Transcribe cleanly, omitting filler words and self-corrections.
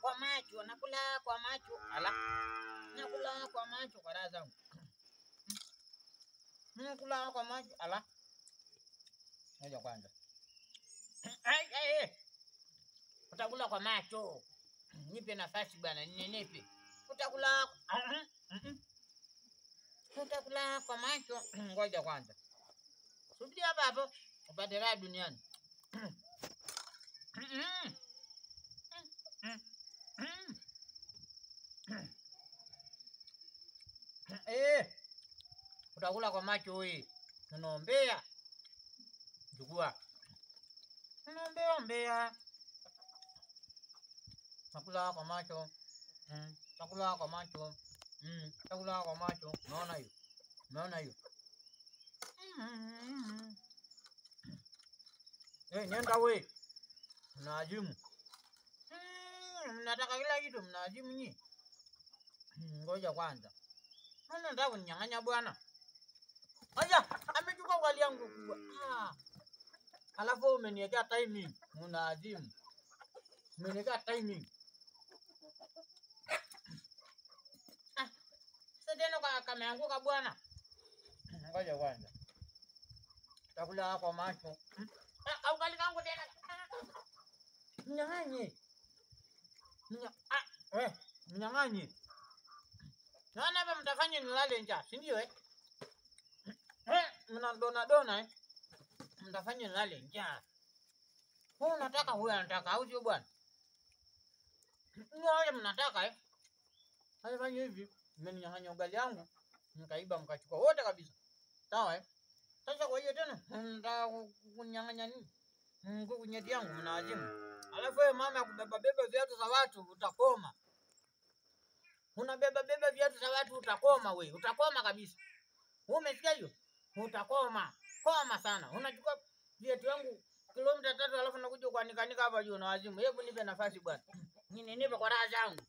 kwa macho, nakula kwa macho. Ala. Nakula kwa macho kwa raha zangu. Nakula kwa macho. Ala. Ngoja kwanza. Ai. Utakula kwa macho. Nipe nafasi bwana, ninenepe. Utakula utakula kwa macho. Ngoja kwanza. Subiri hapa hapo upate raha duniani. Utakula kwa macho wewe. Unaombea. Chukua. Unaombea. Nakula kwa macho. Nakula kwa macho. Nakula kwa macho. Unaona hiyo? Unaona hiyo? Nenda we. Mnaajimu. Mnataka kila kitu mnaajimu nyi. Ngoja kwanza. Mbona nataka kuninyang'anya bwana? Aya, amechukua wali yangu kubwa. Alafu umeniwekea timing. Mnaajimu. Umeniwekea timing. Sasa tena kameanguka bwana. Ngoja kwanza. Utakula kwa macho. Au kali kangu tena. Mnyang'anye. Mnyang'anye. Naona hapa mtafanya nilale njaa, si ndio mnadona mtafanya nilale njaa. Wewe unataka huyu anataka au sio bwana? Wale mnataka Haifanya hivi, mmeninyang'anya ugali yangu, mkaiba mkachukua wote kabisa. Sawa Sasa kwa hiyo tena nataka kunyang'anya nini? Kunyeti yangu mnaazimu. Alafu wewe mama kubeba viatu za watu utakoma. Unabeba viatu za watu utakoma wewe. Utakoma kabisa. Umesikia hiyo? Utakoma. Koma sana. Unachukua viatu yangu kilomita 3 alafu nakuja kuanika hapa juu na wazimu. Hebu nipe nafasi bwana. Nipe kwa raha zangu.